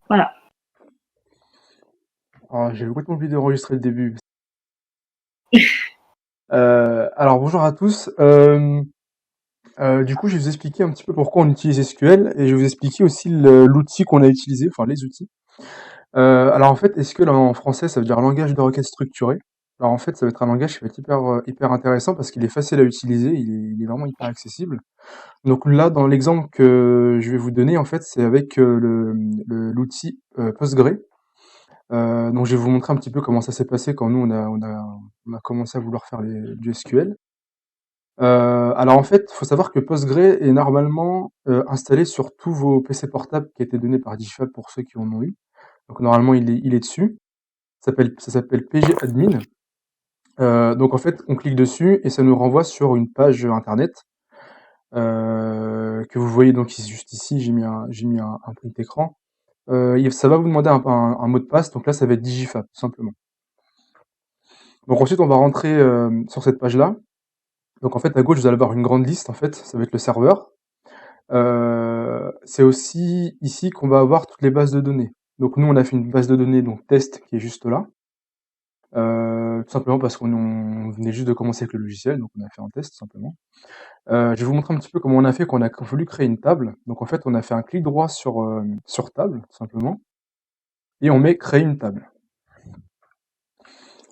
Voilà. Alors, j'ai complètement oublié d'enregistrer le début. Alors, bonjour à tous. Du coup, je vais vous expliquer un petit peu pourquoi on utilise SQL et je vais vous expliquer aussi l'outil qu'on a utilisé, enfin les outils. Alors en fait, SQL en français, ça veut dire langage de requête structuré. Alors en fait, ça va être un langage qui va être hyper intéressant parce qu'il est facile à utiliser, il est vraiment hyper accessible. Donc là, dans l'exemple que je vais vous donner, en fait, c'est avec l'outil Postgre. Donc je vais vous montrer un petit peu comment ça s'est passé quand nous on a commencé à vouloir faire du SQL. Alors en fait, il faut savoir que Postgre est normalement installé sur tous vos PC portables qui étaient donnés par Digifab pour ceux qui en ont eu. Donc normalement il est dessus. Ça s'appelle pgadmin. Donc en fait, on clique dessus et ça nous renvoie sur une page internet que vous voyez donc juste ici. J'ai mis un print écran. Ça va vous demander un mot de passe. Donc là, ça va être Digifab tout simplement. Donc ensuite, on va rentrer sur cette page-là. Donc en fait, à gauche, vous allez avoir une grande liste. En fait, ça va être le serveur. C'est aussi ici qu'on va avoir toutes les bases de données. Donc nous, on a fait une base de données donc test qui est juste là. Tout simplement parce qu'on venait juste de commencer avec le logiciel, donc on a fait un test tout simplement. Je vais vous montrer un petit peu comment on a fait quand on a voulu créer une table. Donc en fait, on a fait un clic droit sur table tout simplement et on met créer une table.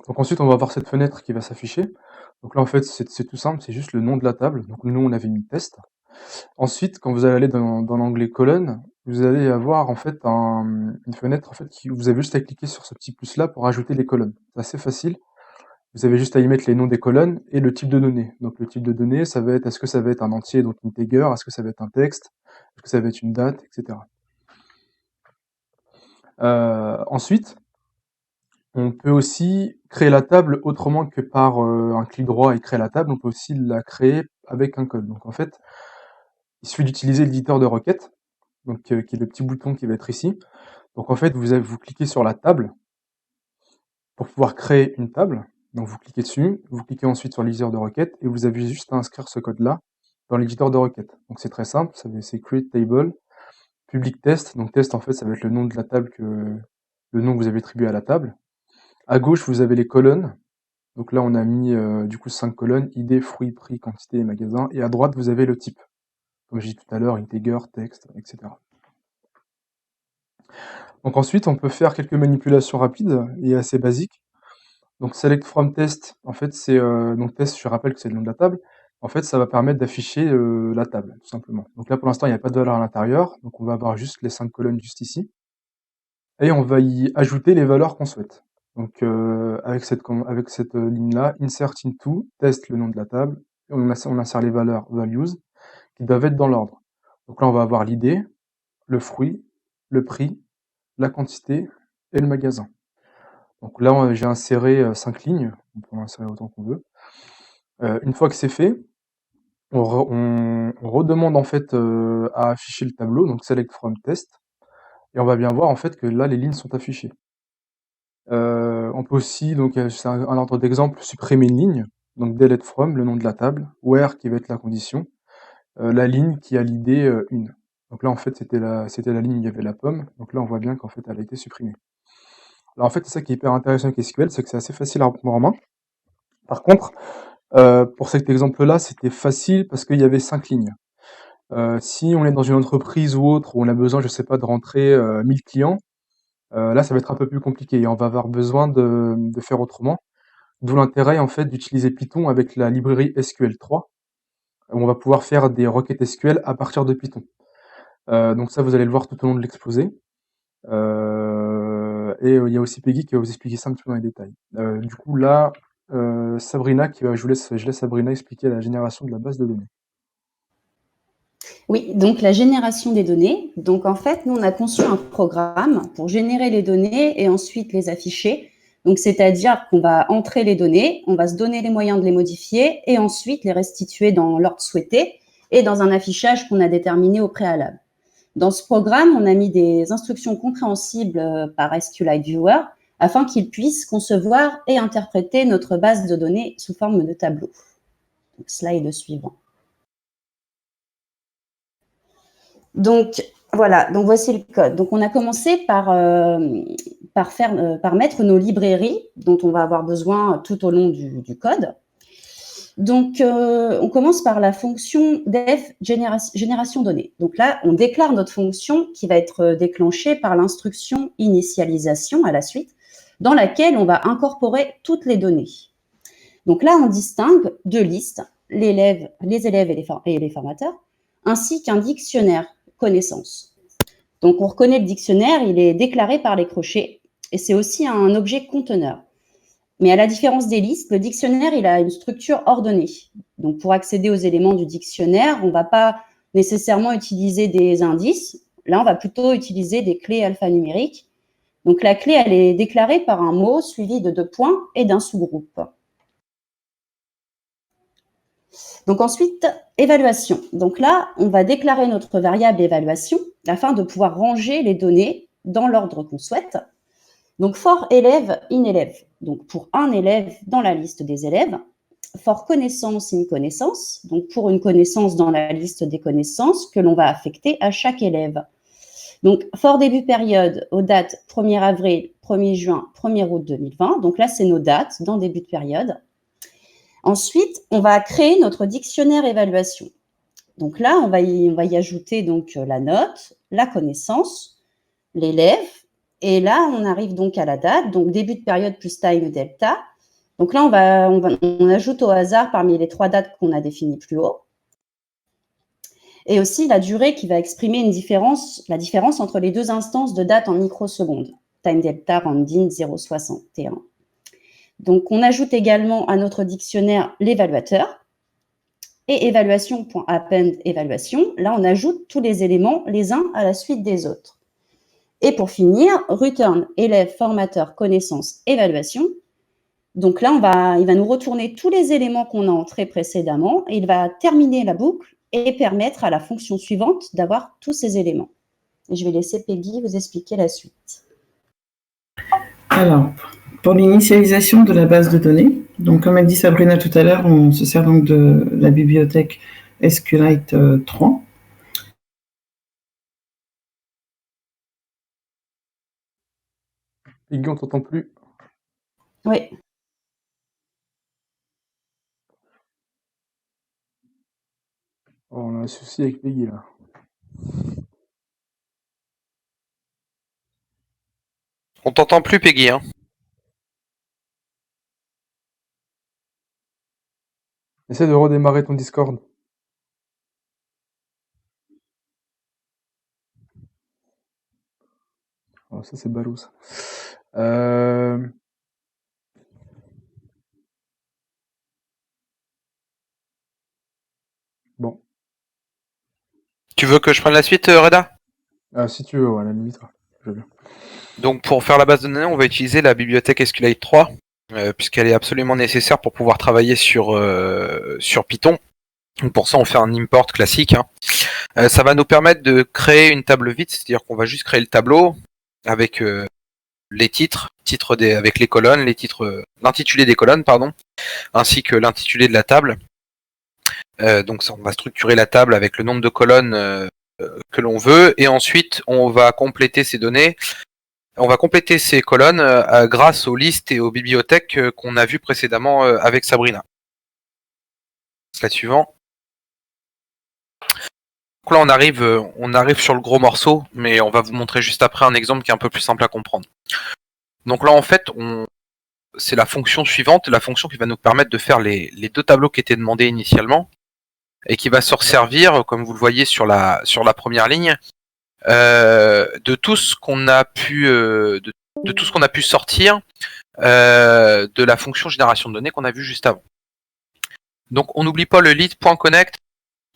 Donc ensuite, on va avoir cette fenêtre qui va s'afficher. Donc là, en fait, c'est tout simple, c'est juste le nom de la table. Donc nous, on avait mis test. Ensuite, quand vous allez aller dans l'onglet colonne, vous allez avoir en fait une fenêtre en fait qui vous avez juste à cliquer sur ce petit plus là pour ajouter les colonnes. C'est assez facile. Vous avez juste à y mettre les noms des colonnes et le type de données. Donc le type de données, ça va être est-ce que ça va être un entier, donc integer, est-ce que ça va être un texte, est-ce que ça va être une date, etc. Ensuite, on peut aussi créer la table autrement que par un clic droit et créer la table. On peut aussi la créer avec un code. Donc en fait, il suffit d'utiliser l'éditeur de requêtes, donc qui est le petit bouton qui va être ici. Donc en fait, vous cliquez sur la table pour pouvoir créer une table. Donc vous cliquez dessus, vous cliquez ensuite sur l'éditeur de requêtes et vous avez juste à inscrire ce code-là dans l'éditeur de requêtes. Donc c'est très simple, c'est create table, public test. Donc test en fait ça va être le nom de la table le nom que vous avez attribué à la table. À gauche vous avez les colonnes. Donc là on a mis du coup 5 colonnes, ID, fruits, prix, quantité et magasin. Et à droite vous avez le type. Comme j'ai dit tout à l'heure, integer, texte, etc. Donc ensuite on peut faire quelques manipulations rapides et assez basiques. Donc select from test, en fait c'est donc test, je rappelle que c'est le nom de la table. En fait, ça va permettre d'afficher la table, tout simplement. Donc là, pour l'instant, il n'y a pas de valeur à l'intérieur, donc on va avoir juste les 5 colonnes juste ici, et on va y ajouter les valeurs qu'on souhaite. Donc avec cette ligne-là, insert into, test le nom de la table, et on insère les valeurs values qui doivent être dans l'ordre. Donc là, on va avoir l'idée, le fruit, le prix, la quantité et le magasin. Donc là, j'ai inséré 5 lignes, on peut en insérer autant qu'on veut. Une fois que c'est fait, on redemande en fait à afficher le tableau, donc select from test, et on va bien voir en fait que là les lignes sont affichées. On peut aussi, donc c'est un ordre d'exemple, supprimer une ligne, donc delete from, le nom de la table, where qui va être la condition, la ligne qui a l'idée 1. Donc là en fait c'était la ligne où il y avait la pomme, donc là on voit bien qu'en fait elle a été supprimée. Alors en fait c'est ça qui est hyper intéressant avec SQL, c'est que c'est assez facile à reprendre en main. Par contre, pour cet exemple-là, c'était facile parce qu'il y avait 5 lignes. Si on est dans une entreprise ou autre où on a besoin, je sais pas, de rentrer 1000 clients, là ça va être un peu plus compliqué et on va avoir besoin de faire autrement. D'où l'intérêt en fait d'utiliser Python avec la librairie SQL3, où on va pouvoir faire des requêtes SQL à partir de Python. Donc ça vous allez le voir tout au long de l'exposé. Et il y a aussi Peggy qui va vous expliquer ça un petit peu dans les détails. Du coup là, Sabrina je laisse Sabrina expliquer la génération de la base de données. Oui, donc la génération des données. Donc en fait, nous, on a conçu un programme pour générer les données et ensuite les afficher. Donc c'est-à-dire qu'on va entrer les données, on va se donner les moyens de les modifier et ensuite les restituer dans l'ordre souhaité et dans un affichage qu'on a déterminé au préalable. Dans ce programme, on a mis des instructions compréhensibles par SQLite Viewer afin qu'il puisse concevoir et interpréter notre base de données sous forme de tableau. Donc, slide suivant. Donc, Voilà, donc voici le code. Donc on a commencé par mettre nos librairies dont on va avoir besoin tout au long du code. Donc on commence par la fonction def génération donnée. Donc là, on déclare notre fonction qui va être déclenchée par l'instruction initialisation à la suite, dans laquelle on va incorporer toutes les données. Donc là, on distingue deux listes, les élèves et les formateurs, ainsi qu'un dictionnaire connaissances. Donc on reconnaît le dictionnaire, il est déclaré par les crochets, et c'est aussi un objet conteneur. Mais à la différence des listes, le dictionnaire, il a une structure ordonnée. Donc pour accéder aux éléments du dictionnaire, on ne va pas nécessairement utiliser des indices. Là, on va plutôt utiliser des clés alphanumériques. Donc la clé, elle est déclarée par un mot suivi de 2 points et d'un sous-groupe. Donc ensuite, évaluation. Donc là, on va déclarer notre variable évaluation afin de pouvoir ranger les données dans l'ordre qu'on souhaite. Donc for élève in élève. Donc pour un élève dans la liste des élèves. For connaissance in connaissance. Donc pour une connaissance dans la liste des connaissances que l'on va affecter à chaque élève. Donc for début période aux dates 1er avril, 1er juin, 1er août 2020. Donc là, c'est nos dates dans début de période. Ensuite, on va créer notre dictionnaire évaluation. Donc là, on va y ajouter donc la note, la connaissance, l'élève, et là, on arrive donc à la date, donc début de période plus time delta. Donc là, on ajoute au hasard parmi les 3 dates qu'on a définies plus haut. Et aussi la durée qui va exprimer la différence entre les 2 instances de date en microsecondes. Time delta rounding 0,61. Donc, on ajoute également à notre dictionnaire l'évaluateur et évaluation.append évaluation. Là, on ajoute tous les éléments les uns à la suite des autres. Et pour finir, return élève formateur connaissance évaluation. Donc là, il va nous retourner tous les éléments qu'on a entrés précédemment et il va terminer la boucle et permettre à la fonction suivante d'avoir tous ces éléments. Et je vais laisser Peggy vous expliquer la suite. Alors, pour l'initialisation de la base de données, donc comme a dit Sabrina tout à l'heure, on se sert donc de la bibliothèque SQLite 3. Peggy, on t'entend plus. Oui. Oh, on a un souci avec Peggy là. On t'entend plus, Peggy, hein. Essaie de redémarrer ton Discord. Oh, ça c'est ballot ça. Bon. Tu veux que je prenne la suite, Reda ? Si tu veux, ouais, à la limite, ouais. Je veux bien. Donc pour faire la base de données, on va utiliser la bibliothèque SQLite 3, puisqu'elle est absolument nécessaire pour pouvoir travailler sur Python. Donc pour ça, on fait un import classique. Hein. Ça va nous permettre de créer une table vide, c'est-à-dire qu'on va juste créer le tableau avec les titres avec les colonnes, l'intitulé des colonnes, pardon, ainsi que l'intitulé de la table. Donc ça, on va structurer la table avec le nombre de colonnes que l'on veut, et ensuite on va compléter ces données. On va compléter ces colonnes grâce aux listes et aux bibliothèques qu'on a vues précédemment avec Sabrina. Slide suivant. Donc là, on arrive sur le gros morceau, mais on va vous montrer juste après un exemple qui est un peu plus simple à comprendre. Donc là, en fait, c'est la fonction suivante, la fonction qui va nous permettre de faire les 2 tableaux qui étaient demandés initialement, et qui va se resservir, comme vous le voyez sur la première ligne, de tout ce qu'on a pu sortir de la fonction génération de données qu'on a vu juste avant. Donc on n'oublie pas le lead.connect.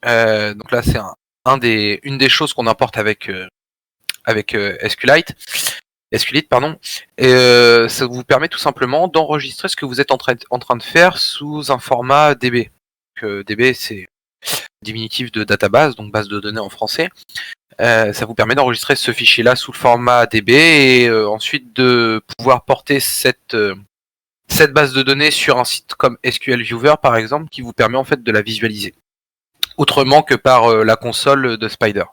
Donc là c'est une des choses qu'on importe avec SQLite, pardon. Et ça vous permet tout simplement d'enregistrer ce que vous êtes en train de faire sous un format DB. Donc, DB c'est diminutif de database, donc base de données en français. Ça vous permet d'enregistrer ce fichier-là sous le format DB et ensuite de pouvoir porter cette base de données sur un site comme SQL Viewer par exemple, qui vous permet en fait de la visualiser autrement que par la console de Spider.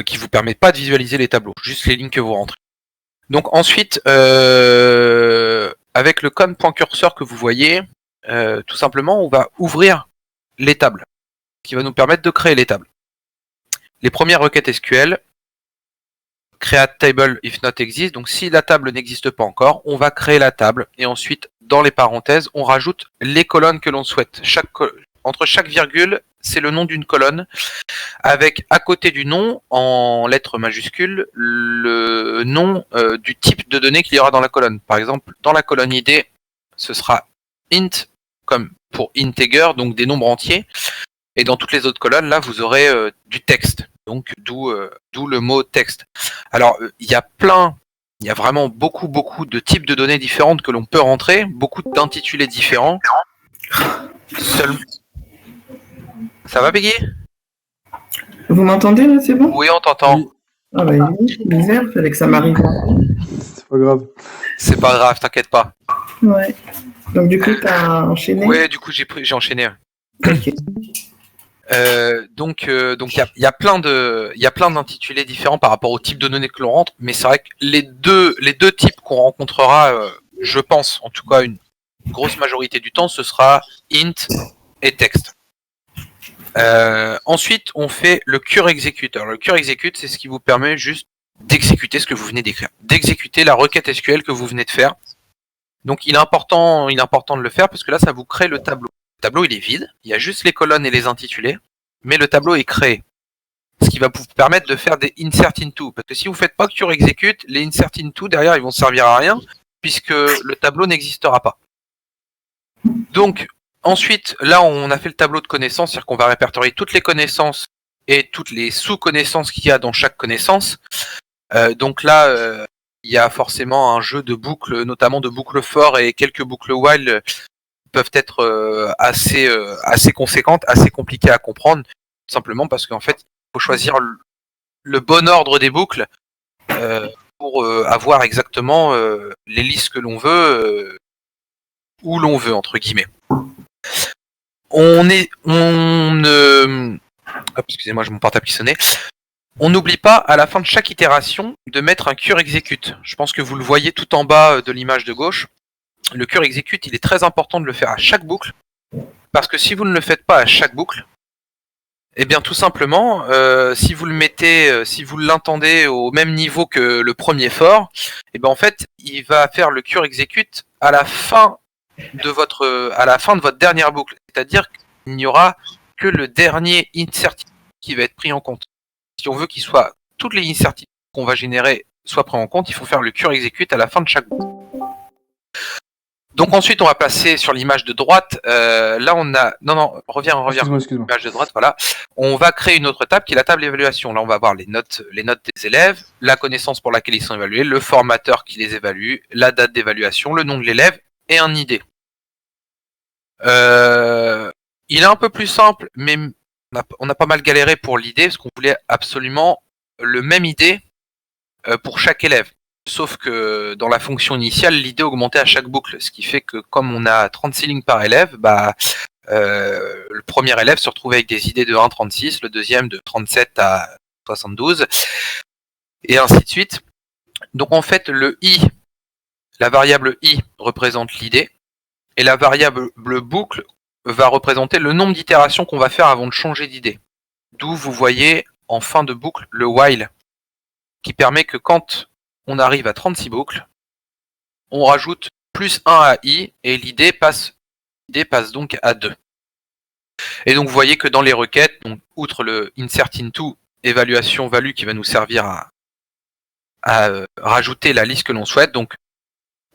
qui vous permet pas de visualiser les tableaux, juste les lignes que vous rentrez. Donc ensuite, avec le con.cursor que vous voyez, tout simplement, on va ouvrir les tables, qui va nous permettre de créer les tables. Les premières requêtes SQL, create table if not exist, donc si la table n'existe pas encore, on va créer la table, et ensuite, dans les parenthèses, on rajoute les colonnes que l'on souhaite. Entre chaque virgule, c'est le nom d'une colonne, avec à côté du nom, en lettres majuscules, le nom du type de données qu'il y aura dans la colonne. Par exemple, dans la colonne ID, ce sera int, comme pour integer, donc des nombres entiers, et dans toutes les autres colonnes, là, vous aurez du texte, donc d'où le mot texte. Alors, il y a vraiment beaucoup de types de données différentes que l'on peut rentrer, beaucoup d'intitulés différents. Ça va, Peggy ? Vous m'entendez là, c'est bon? Oui, on t'entend. Oui. Ah bah, bizarre, fallait que ça m'arrive. C'est pas grave. C'est pas grave, t'inquiète pas. Ouais. Donc du coup, t'as enchaîné? Ouais, du coup, j'ai enchaîné. Ok. Donc il y a plein d'intitulés différents par rapport au type de données que l'on rentre, mais c'est vrai que les deux types qu'on rencontrera, je pense, en tout cas une grosse majorité du temps, ce sera int et text. Ensuite, on fait le cure execute. Alors, le cure execute, c'est ce qui vous permet juste d'exécuter ce que vous venez d'écrire, d'exécuter la requête SQL que vous venez de faire. Donc, il est important de le faire parce que là, ça vous crée le tableau. Le tableau, il est vide. Il y a juste les colonnes et les intitulés, mais le tableau est créé. Ce qui va vous permettre de faire des insert into. Parce que si vous faites pas cure execute, les insert into derrière, ils vont servir à rien puisque le tableau n'existera pas. Donc, ensuite, là, on a fait le tableau de connaissances, c'est-à-dire qu'on va répertorier toutes les connaissances et toutes les sous-connaissances qu'il y a dans chaque connaissance. Donc là, il y a forcément un jeu de boucles, notamment de boucles for et quelques boucles while peuvent être assez conséquentes, assez compliquées à comprendre, tout simplement parce qu'en fait, il faut choisir le bon ordre des boucles pour avoir exactement les listes que l'on veut, où l'on veut, entre guillemets. Excusez-moi, j'ai mon portable qui sonnait. On n'oublie pas, à la fin de chaque itération, de mettre un cure execute. Je pense que vous le voyez tout en bas de l'image de gauche. Le cure execute, il est très important de le faire à chaque boucle, parce que si vous ne le faites pas à chaque boucle, eh bien tout simplement, si vous le mettez, si vous l'entendez au même niveau que le premier for, eh bien en fait, il va faire le cure execute à la fin de votre dernière boucle. C'est-à-dire qu'il n'y aura que le dernier insert qui va être pris en compte. Si on veut qu'il soit toutes les insert qu'on va générer soient pris en compte, il faut faire le cure execute à la fin de chaque boucle. Donc ensuite, on va passer sur l'image de droite. Là, on a... Non, reviens. Excuse-moi. L'image de droite, voilà. On va créer une autre table qui est la table d'évaluation. Là, on va voir les notes des élèves, la connaissance pour laquelle ils sont évalués, le formateur qui les évalue, la date d'évaluation, le nom de l'élève et un ID. Il est un peu plus simple, mais on a pas mal galéré pour l'ID parce qu'on voulait absolument le même ID pour chaque élève. Sauf que dans la fonction initiale, l'ID augmentait à chaque boucle, ce qui fait que comme on a 36 lignes par élève, le premier élève se retrouve avec des ID de 1 à 36, le deuxième de 37 à 72, et ainsi de suite. Donc en fait, la variable i représente l'ID, et la variable boucle va représenter le nombre d'itérations qu'on va faire avant de changer d'idée. D'où vous voyez en fin de boucle le while, qui permet que quand on arrive à 36 boucles, on rajoute plus 1 à i et l'idée passe donc à 2. Et donc vous voyez que dans les requêtes, donc, outre le insert into évaluation value qui va nous servir à rajouter la liste que l'on souhaite, donc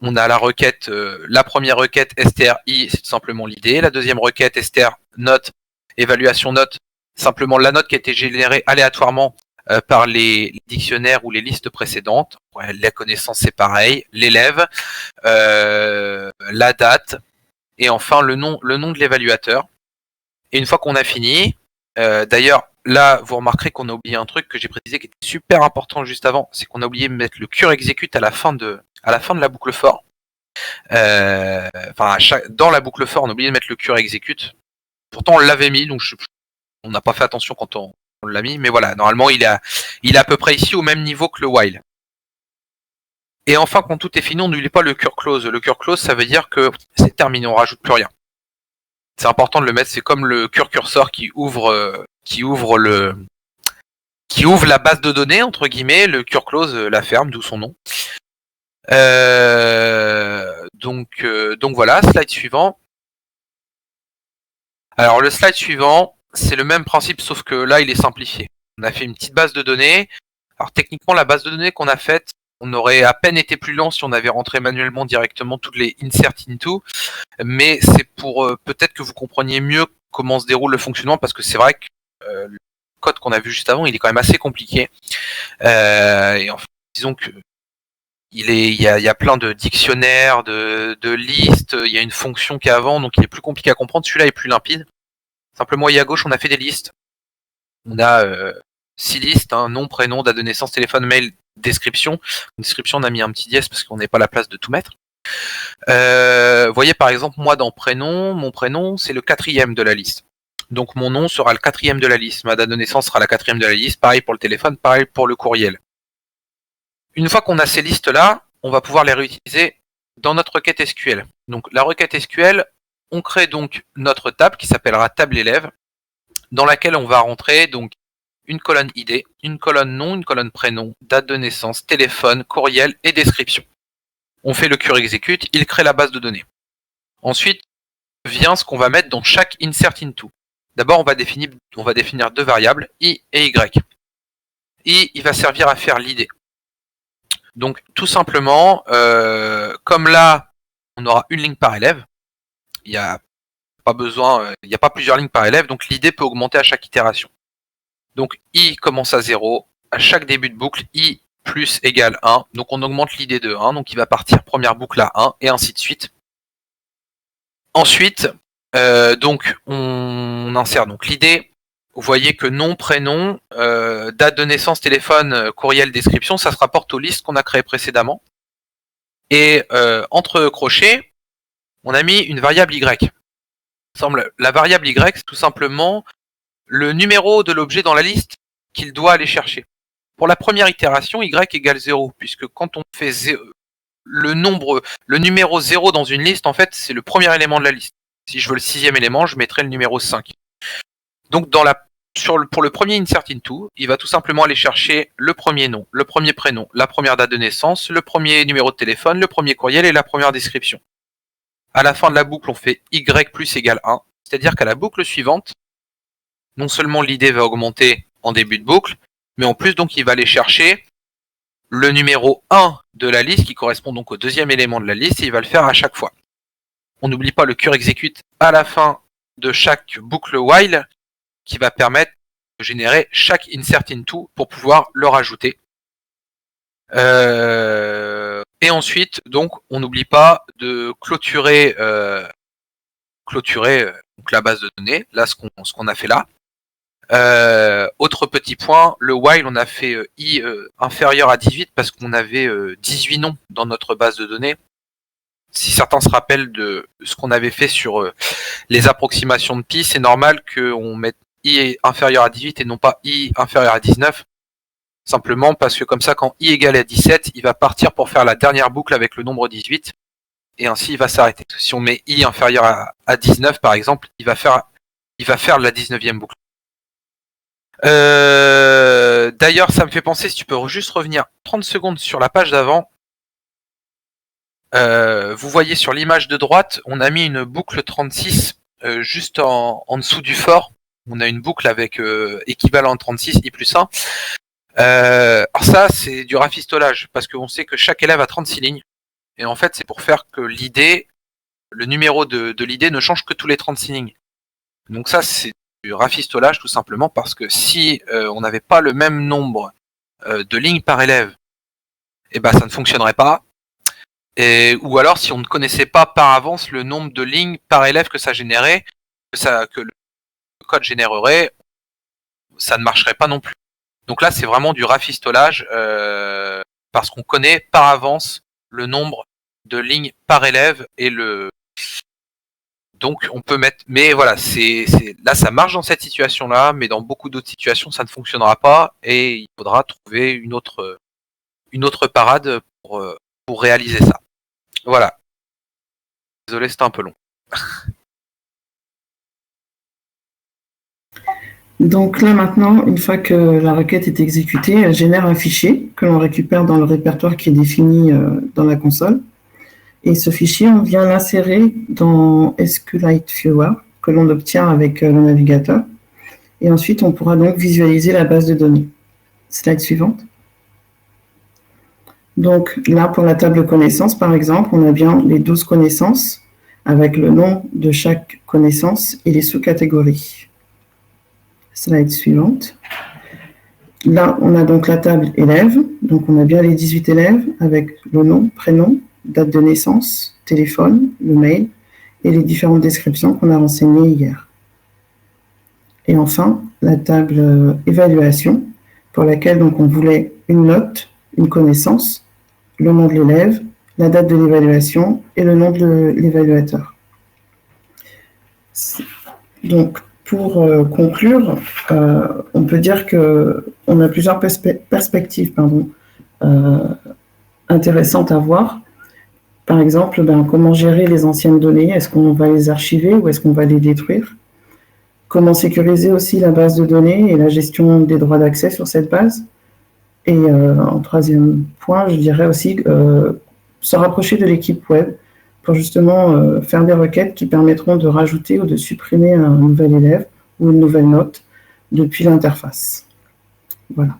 on a la requête, la première requête stri, c'est tout simplement l'idée. La deuxième requête str note, évaluation note, simplement la note qui a été générée aléatoirement par les dictionnaires ou les listes précédentes. Ouais, la connaissance c'est pareil, l'élève, la date, et enfin le nom de l'évaluateur. Et une fois qu'on a fini, d'ailleurs là vous remarquerez qu'on a oublié un truc que j'ai précisé qui était super important juste avant, c'est qu'on a oublié de mettre le cure execute à la fin de la boucle for. Dans la boucle for, on a oublié de mettre le cure execute. Pourtant, on l'avait mis, donc on n'a pas fait attention quand on l'a mis. Mais voilà, normalement, il Il est à peu près ici au même niveau que le while. Et enfin, quand tout est fini, on n'oublie pas le cure close. Le cure close, ça veut dire que c'est terminé, on rajoute plus rien. C'est important de le mettre, c'est comme le cure cursor qui ouvre la base de données, entre guillemets, le cure close la ferme, d'où son nom. Donc voilà, slide suivant. Alors le slide suivant, c'est le même principe, sauf que là, il est simplifié. On a fait une petite base de données. Alors techniquement, la base de données qu'on a faite, on aurait à peine été plus lent si on avait rentré manuellement directement toutes les insert into, mais c'est pour peut-être que vous compreniez mieux comment se déroule le fonctionnement, parce que c'est vrai que le code qu'on a vu juste avant, il est quand même assez compliqué. Et en fait, disons que il y a plein de dictionnaires, de listes, il y a une fonction qui est avant, donc il est plus compliqué à comprendre. Celui-là est plus limpide. Simplement, ici à gauche, on a fait des listes. On a 6 listes, hein, nom, prénom, date de naissance, téléphone, mail, description. Description, on a mis un petit dièse parce qu'on n'est pas la place de tout mettre. Vous voyez par exemple, moi dans prénom, mon prénom, c'est le 4e de la liste. Donc mon nom sera le 4e de la liste. Ma date de naissance sera la 4e de la liste. Pareil pour le téléphone, pareil pour le courriel. Une fois qu'on a ces listes-là, on va pouvoir les réutiliser dans notre requête SQL. Donc la requête SQL, on crée donc notre table qui s'appellera table élève, dans laquelle on va rentrer donc une colonne ID, une colonne nom, une colonne prénom, date de naissance, téléphone, courriel et description. On fait le cure execute, il crée la base de données. Ensuite vient ce qu'on va mettre dans chaque insert into. D'abord, on va définir 2 variables, i et y. I, il va servir à faire l'id. Donc tout simplement, comme là, on aura une ligne par élève, il n'y a pas plusieurs lignes par élève, donc l'id peut augmenter à chaque itération. Donc i commence à 0, à chaque début de boucle, i plus égale 1, donc on augmente l'id de 1, donc il va partir première boucle à 1, et ainsi de suite. Ensuite, donc on insère donc l'id. Vous voyez que nom, prénom, date de naissance, téléphone, courriel, description, ça se rapporte aux listes qu'on a créées précédemment. Et entre crochets, on a mis une variable y. La variable y, c'est tout simplement le numéro de l'objet dans la liste qu'il doit aller chercher. Pour la première itération, y égale 0, puisque quand on fait le numéro 0 dans une liste, en fait, c'est le premier élément de la liste. Si je veux le 6e élément, je mettrai le numéro 5. Donc pour le premier insert into, il va tout simplement aller chercher le premier nom, le premier prénom, la première date de naissance, le premier numéro de téléphone, le premier courriel et la première description. À la fin de la boucle, on fait y plus égale 1, c'est-à-dire qu'à la boucle suivante, non seulement l'id va augmenter en début de boucle, mais en plus donc il va aller chercher le numéro 1 de la liste qui correspond donc au 2e élément de la liste et il va le faire à chaque fois. On n'oublie pas le cure execute à la fin de chaque boucle while qui va permettre de générer chaque insert into pour pouvoir le rajouter. Et ensuite, donc, on n'oublie pas de clôturer donc la base de données, là ce qu'on a fait là. Autre petit point, le while, on a fait i inférieur à 18 parce qu'on avait 18 noms dans notre base de données. Si certains se rappellent de ce qu'on avait fait sur les approximations de pi, c'est normal qu'on mette i inférieur à 18 et non pas i inférieur à 19. Simplement parce que comme ça, quand i égale à 17, il va partir pour faire la dernière boucle avec le nombre 18. Et ainsi, il va s'arrêter. Si on met i inférieur à 19, par exemple, il va faire la 19e boucle. D'ailleurs, ça me fait penser, si tu peux juste revenir 30 secondes sur la page d'avant. Vous voyez sur l'image de droite, on a mis une boucle 36 juste en dessous du for. On a une boucle avec équivalent 36, i plus 1. Alors ça, c'est du rafistolage, parce qu'on sait que chaque élève a 36 lignes. Et en fait, c'est pour faire que le numéro de l'id ne change que tous les 36 lignes. Donc ça, c'est du rafistolage tout simplement, parce que si on n'avait pas le même nombre de lignes par élève, et ben ça ne fonctionnerait pas. Ou alors, si on ne connaissait pas par avance le nombre de lignes par élève que ça générait, que le code générerait, ça ne marcherait pas non plus. Donc là, c'est vraiment du rafistolage parce qu'on connaît par avance le nombre de lignes par élève et Donc on peut mettre, mais voilà, là ça marche dans cette situation-là, mais dans beaucoup d'autres situations ça ne fonctionnera pas et il faudra trouver une autre parade pour réaliser ça. Voilà. Désolé, c'était un peu long. Donc là maintenant, une fois que la requête est exécutée, elle génère un fichier que l'on récupère dans le répertoire qui est défini dans la console. Et ce fichier, on vient l'insérer dans SQLite Viewer que l'on obtient avec le navigateur. Et ensuite, on pourra donc visualiser la base de données. Slide suivante. Donc là, pour la table connaissances, par exemple, on a bien les 12 connaissances avec le nom de chaque connaissance et les sous-catégories. Slide suivante. Là, on a donc la table élèves. Donc, on a bien les 18 élèves avec le nom, prénom, date de naissance, téléphone, le mail et les différentes descriptions qu'on a renseignées hier. Et enfin, la table évaluation pour laquelle donc, on voulait une note, une connaissance, le nom de l'élève, la date de l'évaluation et le nom de l'évaluateur. Donc, pour conclure, on peut dire qu'on a plusieurs perspectives intéressantes à voir. Par exemple, comment gérer les anciennes données? Est-ce qu'on va les archiver ou est-ce qu'on va les détruire? Comment sécuriser aussi la base de données et la gestion des droits d'accès sur cette base? Et en troisième point, je dirais aussi se rapprocher de l'équipe web pour justement faire des requêtes qui permettront de rajouter ou de supprimer un nouvel élève ou une nouvelle note depuis l'interface. Voilà.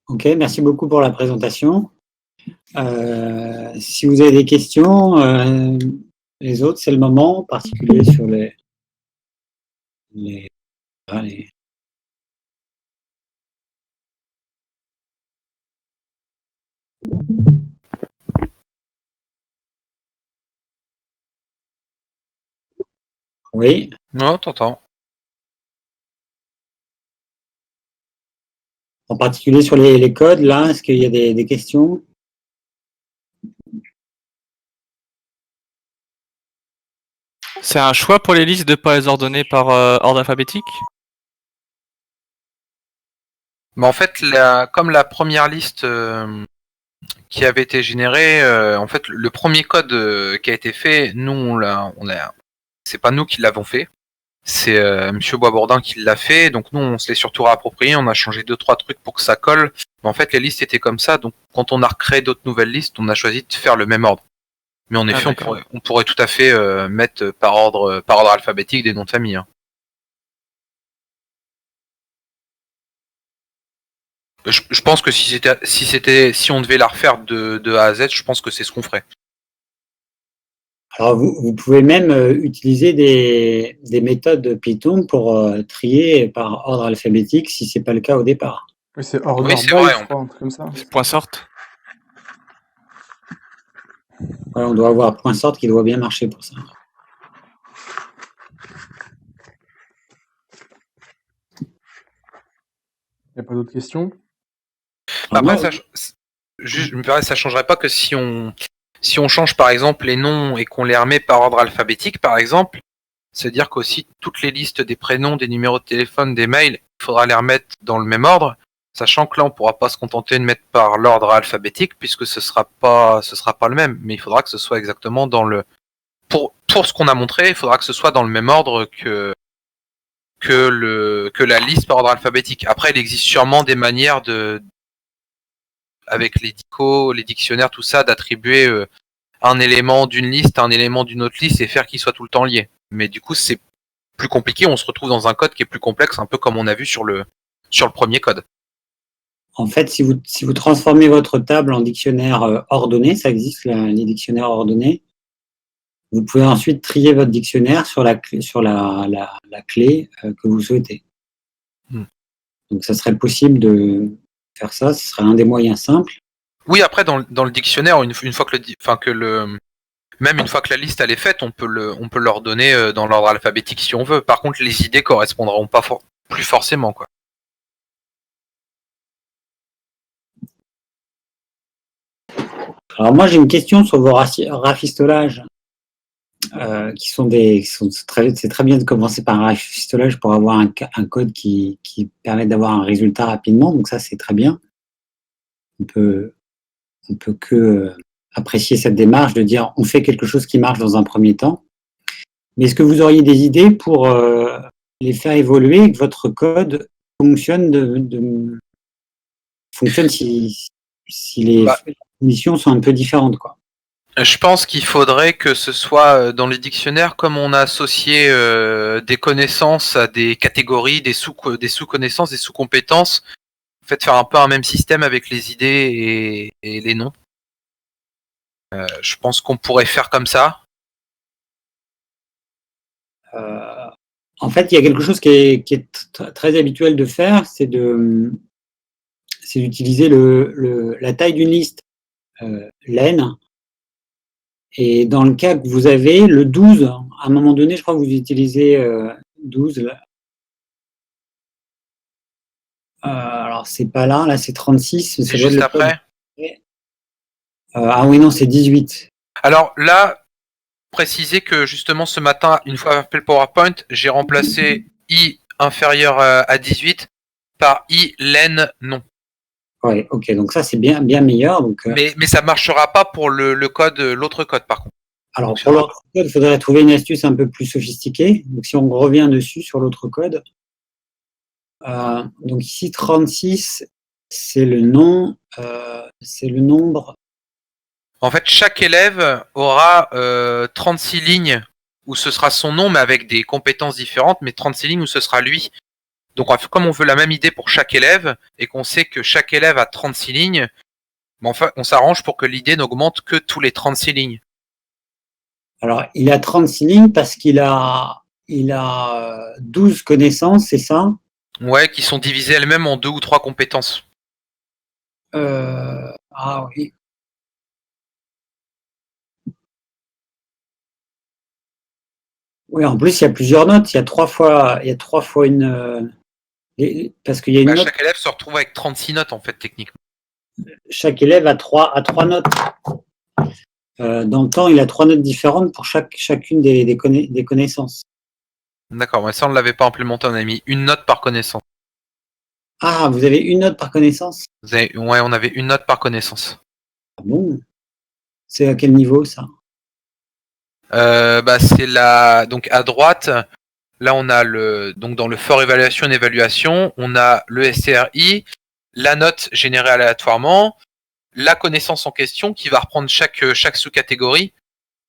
Ok, merci beaucoup pour la présentation. Si vous avez des questions, les autres, c'est le moment, en particulier sur les... Oui. Non, t'entends. En particulier sur les codes, là, est-ce qu'il y a des questions? C'est un choix pour les listes de ne pas les ordonner par ordre alphabétique? Mais en fait, comme la première liste qui avait été générée, en fait, le premier code qui a été fait, nous, c'est pas nous qui l'avons fait. C'est Monsieur Boisbourdin qui l'a fait, donc nous on se l'est surtout réapproprié, on a changé 2-3 trucs pour que ça colle. Mais en fait les listes étaient comme ça, donc quand on a recréé d'autres nouvelles listes, on a choisi de faire le même ordre. Mais en effet, on pourrait tout à fait mettre par ordre alphabétique des noms de famille. Hein. Je pense que si on devait la refaire de A à Z, je pense que c'est ce qu'on ferait. Alors, vous pouvez même utiliser des méthodes Python pour trier par ordre alphabétique si ce n'est pas le cas au départ. Oui, c'est order Oui, by, c'est vrai, je crois, un truc comme ça. C'est point sort. Ouais, on doit avoir point sort qui doit bien marcher pour ça. Il n'y a pas d'autres questions? Après, ça changerait pas que si on change par exemple les noms et qu'on les remet par ordre alphabétique, par exemple, c'est-à-dire qu'aussi toutes les listes des prénoms, des numéros de téléphone, des mails, il faudra les remettre dans le même ordre, sachant que là on pourra pas se contenter de mettre par l'ordre alphabétique puisque ce sera pas le même, mais il faudra que ce soit exactement dans le pour ce qu'on a montré, il faudra que ce soit dans le même ordre que la liste par ordre alphabétique. Après, il existe sûrement des manières avec les dicos, les dictionnaires, tout ça, d'attribuer un élément d'une liste à un élément d'une autre liste et faire qu'ils soient tout le temps liés. Mais du coup, c'est plus compliqué, on se retrouve dans un code qui est plus complexe, un peu comme on a vu sur le premier code. En fait, si vous transformez votre table en dictionnaire ordonné, ça existe, les dictionnaires ordonnés, vous pouvez ensuite trier votre dictionnaire sur la clé que vous souhaitez. Donc, ça serait possible de faire ça, ce serait un des moyens simples. Oui, après, dans le dictionnaire, une fois que même une fois que la liste elle est faite, on peut l'ordonner dans l'ordre alphabétique si on veut. Par contre, les idées correspondront pas plus forcément, quoi. Alors moi, j'ai une question sur vos rafistolages, c'est très bien de commencer par un rafistolage pour avoir un code qui permet d'avoir un résultat rapidement. Donc ça, c'est très bien. On peut que apprécier cette démarche de dire on fait quelque chose qui marche dans un premier temps. Mais est-ce que vous auriez des idées pour les faire évoluer et que votre code fonctionne si les conditions sont un peu différentes, quoi. Je pense qu'il faudrait que ce soit dans les dictionnaires, comme on a associé des connaissances à des catégories, des sous-connaissances, des sous-compétences, en fait, faire un peu un même système avec les idées et les noms. Je pense qu'on pourrait faire comme ça. En fait, il y a quelque chose qui est très habituel de faire, c'est d'utiliser la taille d'une liste, len. Et dans le cas que vous avez le 12, à un moment donné, je crois que vous utilisez 12. Là. Alors, c'est pas là c'est 36. C'est juste après. Ah oui, non, c'est 18. Alors là, préciser que justement ce matin, une fois appelé le PowerPoint, j'ai remplacé i inférieur à 18 par i len non. Ouais, ok, donc ça c'est bien meilleur. Donc, mais ça marchera pas pour le code, l'autre code par contre. Alors pour l'autre code, il faudrait trouver une astuce un peu plus sophistiquée. Donc si on revient dessus sur l'autre code, donc ici 36, c'est le nom, c'est le nombre. En fait, chaque élève aura 36 lignes où ce sera son nom, mais avec des compétences différentes, mais 36 lignes où ce sera lui. Donc, comme on veut la même idée pour chaque élève, et qu'on sait que chaque élève a 36 lignes, enfin, on s'arrange pour que l'idée n'augmente que tous les 36 lignes. Alors, il a 36 lignes parce qu'il a 12 connaissances, c'est ça? Ouais, qui sont divisées elles-mêmes en 2 ou 3 compétences. Ah oui. Oui, en plus, il y a plusieurs notes. Il y a trois fois une. Parce qu'il y a une note. Chaque élève se retrouve avec 36 notes, en fait, techniquement. Chaque élève a trois notes. Dans le temps, il a 3 notes différentes pour chacune des connaissances. D'accord, mais ça, on ne l'avait pas implémenté. On a mis une note par connaissance. Ah, vous avez une note par connaissance? Ouais, on avait une note par connaissance. Ah bon? C'est à quel niveau, ça? C'est donc à droite, là on a donc dans le fort évaluation et évaluation, on a le STRI, la note générée aléatoirement, la connaissance en question qui va reprendre chaque sous-catégorie,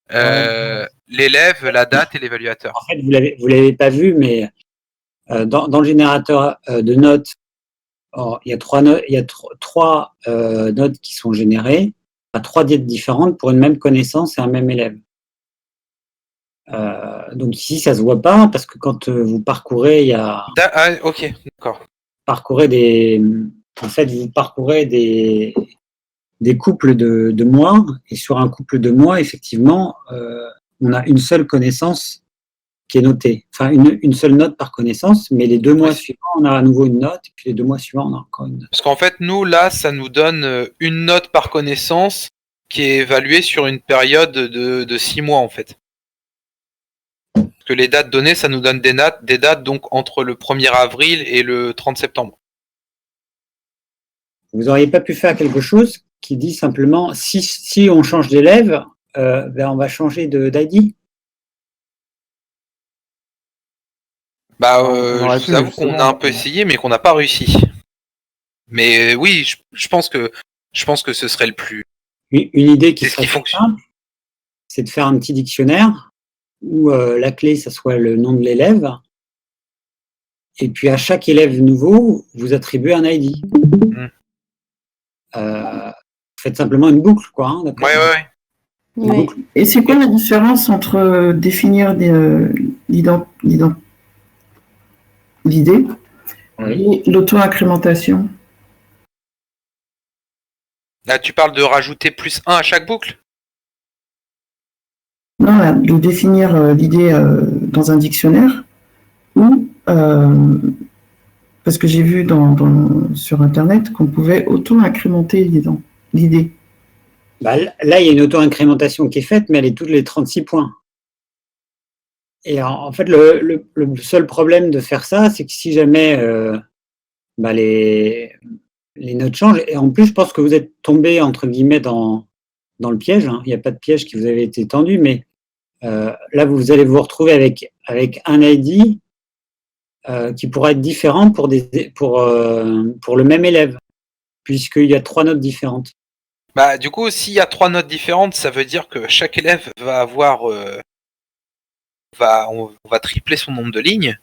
l'élève, la date et l'évaluateur. En fait, vous l'avez pas vu, mais dans le générateur de notes, il y a trois notes qui sont générées à 3 dates différentes pour une même connaissance et un même élève. Donc ici, ça se voit pas parce que quand vous parcourez, il y a. Ok, d'accord. Vous parcourez des couples de mois, et sur un couple de mois, effectivement, on a une seule connaissance qui est notée. Enfin, une seule note par connaissance, mais les 2 mois suivants, on a à nouveau une note, et puis les 2 mois suivants, on a encore une note. Parce qu'en fait, nous, là, ça nous donne une note par connaissance qui est évaluée sur une période de 6 mois, en fait. Parce que les dates données, ça nous donne des dates donc entre le 1er avril et le 30 septembre. Vous n'auriez pas pu faire quelque chose qui dit simplement, si on change d'élève, on va changer d'ID? Je vous avoue qu'on a un peu essayé, mais qu'on n'a pas réussi. Mais oui, je pense que ce serait le plus. Une idée qui serait simple, c'est de faire un petit dictionnaire où la clé, ça soit le nom de l'élève. Et puis à chaque élève nouveau, vous attribuez un ID. Faites simplement une boucle, quoi. Hein, d'accord ? Ouais. Et c'est quoi la différence entre définir l'idée et l'auto-incrémentation? Là, tu parles de rajouter +1 à chaque boucle? Non, là, de définir l'idée dans un dictionnaire ou parce que j'ai vu sur Internet qu'on pouvait auto-incrémenter l'idée. Bah, là, il y a une auto-incrémentation qui est faite, mais elle est tous les 36 points. Et en fait, le seul problème de faire ça, c'est que si jamais les notes changent, et en plus, je pense que vous êtes tombé, entre guillemets, dans le piège, hein. Il n'y a pas de piège qui vous avait été tendu, mais là, vous allez vous retrouver avec un ID qui pourra être différent pour le même élève, puisqu'il y a 3 notes différentes. Bah, du coup, s'il y a 3 notes différentes, ça veut dire que chaque élève va avoir, on va tripler son nombre de lignes.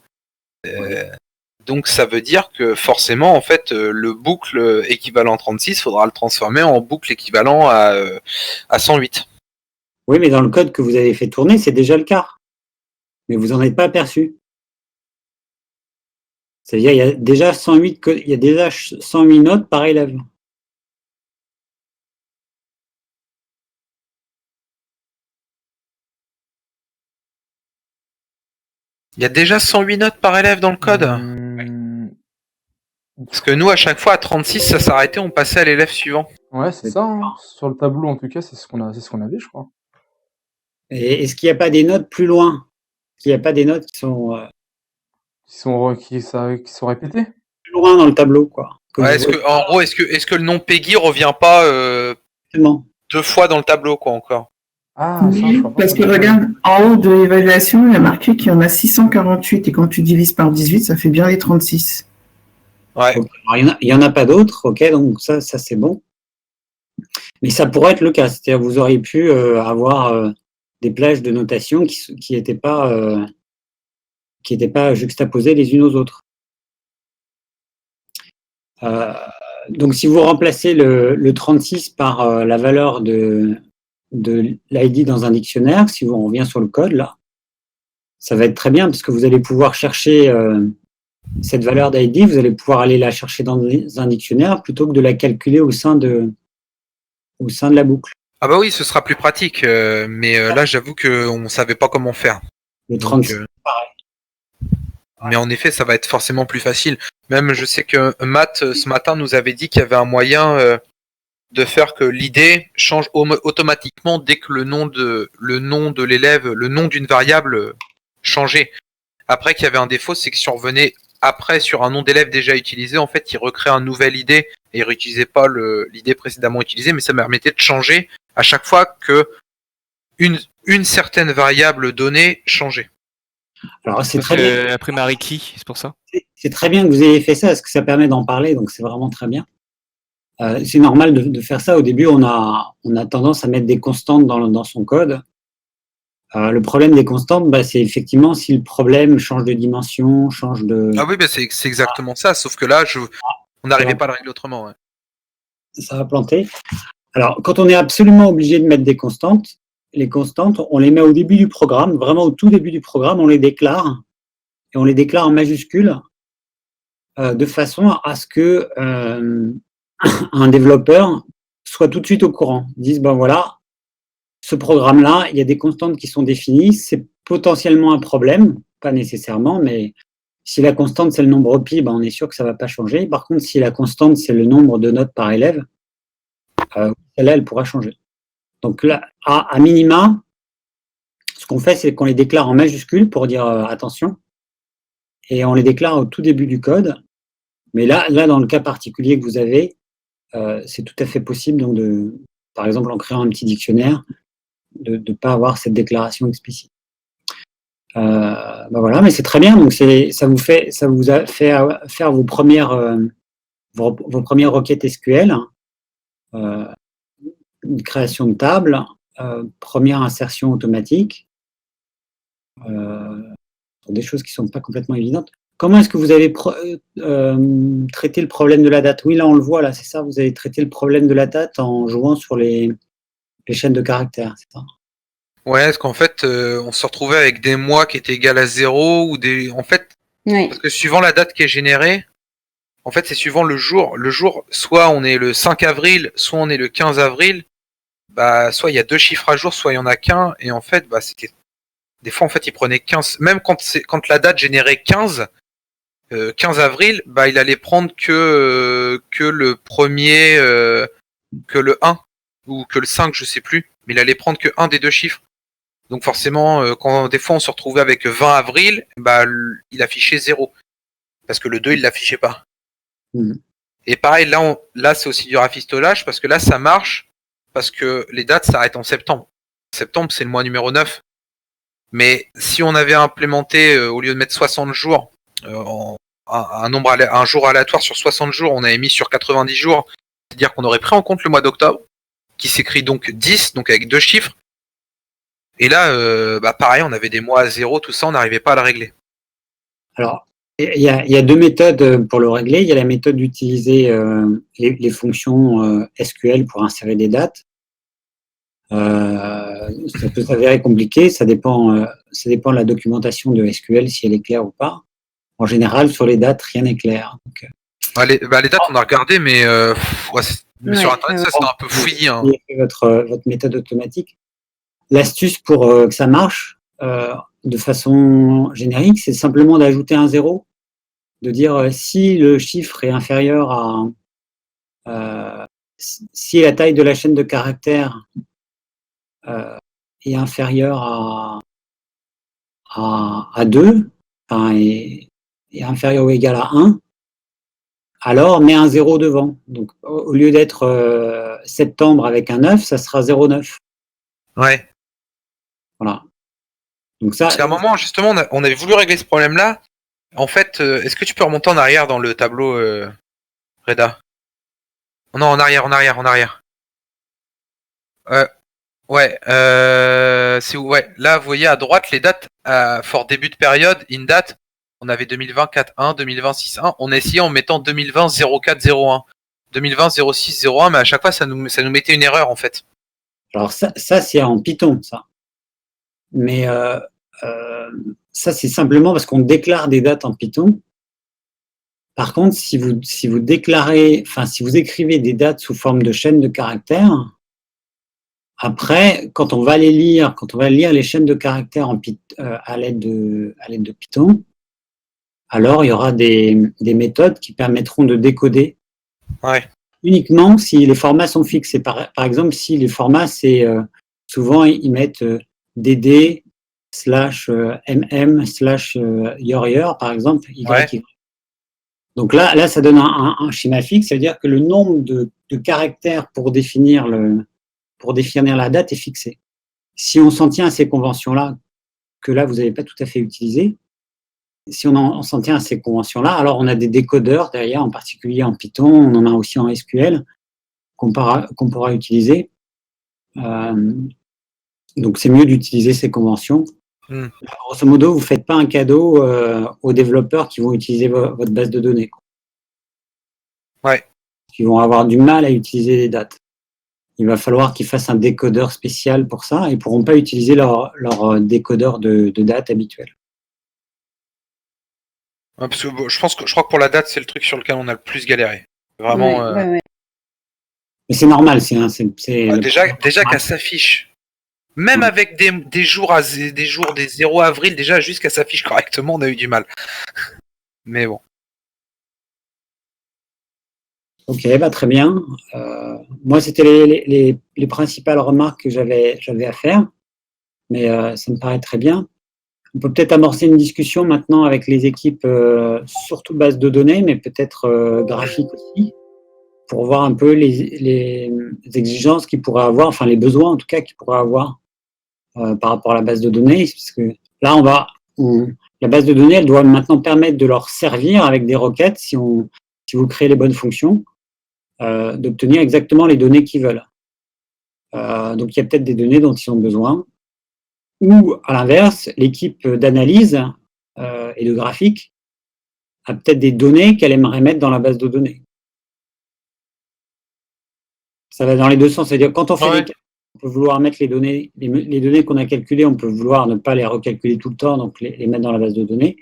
Donc, ça veut dire que forcément, en fait, le boucle équivalent 36, faudra le transformer en boucle équivalent à 108. Oui, mais dans le code que vous avez fait tourner, c'est déjà le cas. Mais vous n'en êtes pas aperçu. C'est-à-dire, il y a déjà 108 notes par élève. Il y a déjà 108 notes par élève dans le code. Parce que nous, à chaque fois, à 36, ça s'arrêtait, on passait à l'élève suivant. Ouais, c'est ça. Hein. Sur le tableau, en tout cas, c'est ce qu'on avait, je crois. Et est-ce qu'il n'y a pas des notes plus loin? Est-ce qu'il n'y a pas des notes qui sont Qui sont répétées? plus loin dans le tableau, quoi? Ouais, en gros, est-ce que le nom Peggy revient pas 2 fois dans le tableau, quoi, encore? Ah, ça, je crois pas. Parce que regarde, en haut de l'évaluation, il y a marqué qu'il y en a 648, et quand tu divises par 18, ça fait bien les 36. Ouais. Okay. Il n'y en a pas d'autres, ok, donc ça c'est bon. Mais ça pourrait être le cas, c'est-à-dire vous auriez pu avoir des plages de notation qui n'étaient pas juxtaposées les unes aux autres. Donc si vous remplacez le 36 par la valeur de l'ID dans un dictionnaire, si on revient sur le code là, ça va être très bien parce que vous allez pouvoir chercher cette valeur d'ID, vous allez pouvoir aller la chercher dans un dictionnaire plutôt que de la calculer au sein de la boucle. Ah bah oui, ce sera plus pratique, mais là j'avoue qu'on ne savait pas comment faire. Le 36, pareil. Mais en effet, ça va être forcément plus facile. Même je sais que Matt, ce matin, nous avait dit qu'il y avait un moyen de faire que l'idée change automatiquement dès que le nom de l'élève, le nom d'une variable changeait. Après, qu'il y avait un défaut, c'est que si on revenait après sur un nom d'élève déjà utilisé, en fait, il recrée un nouvel ID et il réutilisait pas l'idée précédemment utilisée, mais ça me permettait de changer à chaque fois que une certaine variable donnée changeait. Alors c'est très bien. La primary key, c'est pour ça. C'est très bien que vous ayez fait ça, parce que ça permet d'en parler, donc c'est vraiment très bien. C'est normal de faire ça. Au début, on a tendance à mettre des constantes dans son code. Le problème des constantes, c'est effectivement si le problème change de dimension, change de... Ah oui, c'est exactement ça, sauf que là, on n'arrivait pas à le régler autrement. Ouais. Ça va planter. Alors, quand on est absolument obligé de mettre des constantes, les constantes, on les met au début du programme, vraiment au tout début du programme, on les déclare, et on les déclare en majuscules, de façon à ce que un développeur soit tout de suite au courant, dise, voilà, ce programme-là, il y a des constantes qui sont définies, c'est potentiellement un problème, pas nécessairement, mais si la constante, c'est le nombre pi, on est sûr que ça ne va pas changer. Par contre, si la constante, c'est le nombre de notes par élève, celle-là, elle pourra changer. Donc là, à minima, ce qu'on fait, c'est qu'on les déclare en majuscules pour dire attention, et on les déclare au tout début du code. Mais là, dans le cas particulier que vous avez, c'est tout à fait possible, donc par exemple, en créant un petit dictionnaire, de ne pas avoir cette déclaration explicite. Voilà, mais c'est très bien. Donc ça vous a fait faire vos premières requêtes SQL, une création de table, première insertion automatique, des choses qui ne sont pas complètement évidentes. Comment est-ce que vous avez traité le problème de la date? Oui, là on le voit, là c'est ça. Vous avez traité le problème de la date en jouant sur les chaînes de caractères, c'est ça? Ouais, parce qu'en fait, on se retrouvait avec des mois qui étaient égal à 0 ou en fait, Oui. parce que suivant la date qui est générée, en fait, c'est suivant le jour. Le jour, soit on est le 5 avril, soit on est le 15 avril. Soit il y a 2 chiffres à jour, soit il y en a qu'un. Et en fait, c'était des fois, en fait, il prenait 15. Même quand la date générait 15 avril, il allait prendre que le premier, que le 1. ou que le 5, je sais plus, mais il allait prendre que un des deux chiffres. Donc forcément, quand des fois on se retrouvait avec 20 avril, bah, il affichait 0. Parce que le 2, il l'affichait pas. Et pareil, là c'est aussi du rafistolage, parce que là, ça marche, parce que les dates s'arrêtent en septembre. Septembre, c'est le mois numéro 9. Mais si on avait implémenté, au lieu de mettre 60 jours, un jour aléatoire sur 60 jours, on avait mis sur 90 jours, c'est-à-dire qu'on aurait pris en compte le mois d'octobre, qui s'écrit donc 10, donc avec 2 chiffres. Et là, bah pareil, on avait des mois à 0, tout ça, on n'arrivait pas à le régler. Alors, il y a 2 méthodes pour le régler. Il y a la méthode d'utiliser les fonctions SQL pour insérer des dates. Ça peut s'avérer compliqué, ça dépend de la documentation de SQL, si elle est claire ou pas. En général, sur les dates, rien n'est clair. Donc, les dates, on a regardé, mais sur Internet, ça c'est un peu fouillis. Hein. Votre méthode automatique. L'astuce pour que ça marche de façon générique, c'est simplement d'ajouter un 0, de dire si le chiffre est inférieur à... si la taille de la chaîne de caractères est inférieure à 2, enfin, est inférieur ou égal à 1, alors mets un 0 devant. Donc, au lieu d'être septembre avec un 9, ça sera 0,9. Ouais. Voilà. Donc ça, parce qu'à un moment, justement, on avait voulu régler ce problème-là. En fait, est-ce que tu peux remonter en arrière dans le tableau, Reda? Non, en arrière. Ouais, c'est où? Ouais, là, vous voyez à droite les dates fort début de période, in date. On avait 2020 4-1, 2020 6-1. On a essayé en mettant 2020 04-01, 2020 06-01, mais à chaque fois ça nous mettait une erreur en fait. Alors ça c'est en Python, ça. Mais ça c'est simplement parce qu'on déclare des dates en Python. Par contre, si vous déclarez, enfin si vous écrivez des dates sous forme de chaîne de caractères, après, quand on va lire les chaînes de caractères à l'aide de Python, alors il y aura des méthodes qui permettront de décoder. Ouais. Uniquement si les formats sont fixes. Par exemple, si les formats, c'est souvent ils mettent dd /mm /your, par exemple, y. Ouais. Donc là, ça donne un schéma fixe, c'est-à-dire que le nombre de caractères pour définir la date est fixé. Si on s'en tient à ces conventions-là, que là, vous n'avez pas tout à fait utilisé, si on s'en tient à ces conventions-là, alors on a des décodeurs derrière, en particulier en Python, on en a aussi en SQL, qu'on pourra utiliser. Donc c'est mieux d'utiliser ces conventions. Grosso modo, vous ne faites pas un cadeau aux développeurs qui vont utiliser votre base de données. Ouais. Ils vont avoir du mal à utiliser les dates. Il va falloir qu'ils fassent un décodeur spécial pour ça et ils ne pourront pas utiliser leur décodeur de dates habituel. Ouais, parce que je crois que pour la date, c'est le truc sur lequel on a le plus galéré. Vraiment. Ouais. Mais c'est normal. Déjà qu'elle s'affiche. Même avec des jours des 0 avril, déjà juste qu'elle s'affiche correctement, on a eu du mal. Mais bon. Ok, très bien. Moi, c'était les principales remarques que j'avais à faire, mais ça me paraît très bien. On peut peut-être amorcer une discussion maintenant avec les équipes, surtout base de données, mais peut-être graphique aussi, pour voir un peu les exigences qu'ils pourraient avoir, enfin les besoins en tout cas qu'ils pourraient avoir par rapport à la base de données, parce que là, la base de données, elle doit maintenant permettre de leur servir avec des requêtes, si vous créez les bonnes fonctions, d'obtenir exactement les données qu'ils veulent. Donc, il y a peut-être des données dont ils ont besoin. Ou, à l'inverse, l'équipe d'analyse et de graphique a peut-être des données qu'elle aimerait mettre dans la base de données. Ça va dans les deux sens. C'est-à-dire, quand on fait on peut vouloir mettre les données qu'on a calculées, on peut vouloir ne pas les recalculer tout le temps, donc les mettre dans la base de données.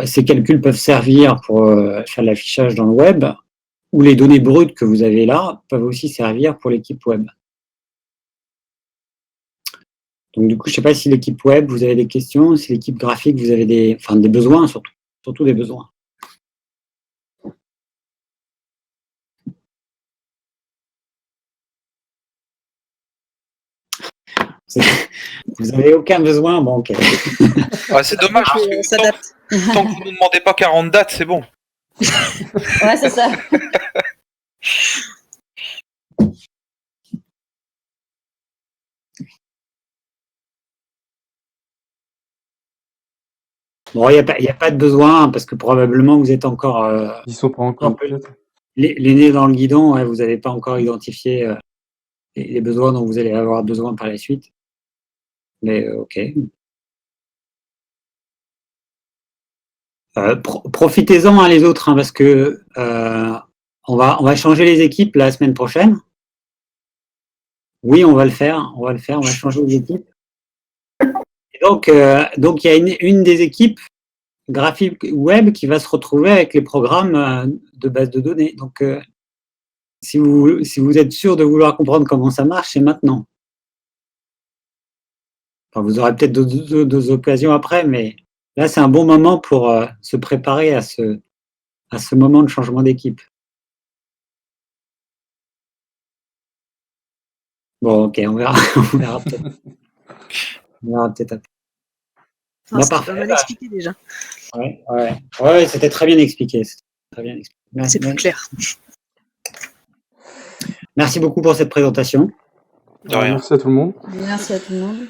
Ces calculs peuvent servir pour faire de l'affichage dans le web, ou les données brutes que vous avez là peuvent aussi servir pour l'équipe web. Donc du coup, je ne sais pas si l'équipe web, vous avez des questions, si l'équipe graphique, vous avez des besoins, surtout des besoins. Vous n'avez aucun besoin, bon, ok. Ouais, c'est dommage, parce que On s'adapte. tant que vous ne nous demandez pas 40 dates, c'est bon. Ouais, c'est ça. Bon, il n'y a pas de besoin, parce que probablement vous êtes encore Ils sont pas un encore, peu peut-être. les nez dans le guidon, ouais, vous n'avez pas encore identifié les besoins dont vous allez avoir besoin par la suite. Mais ok. Profitez-en hein, les autres, hein, parce que on va changer les équipes la semaine prochaine. Oui, on va le faire, on va changer les équipes. Et donc il y a une des équipes graphique web qui va se retrouver avec les programmes de base de données. Donc si vous êtes sûr de vouloir comprendre comment ça marche, c'est maintenant. Enfin, vous aurez peut-être d'autres occasions après, mais là, c'est un bon moment pour se préparer à ce moment de changement d'équipe. Bon, ok, on verra, on verra peut-être. On verra peut-être après. Enfin, c'était pas mal expliqué déjà. Ouais, c'était très bien expliqué. C'est plus clair. Merci beaucoup pour cette présentation. De rien. Merci à tout le monde. Merci à tout le monde.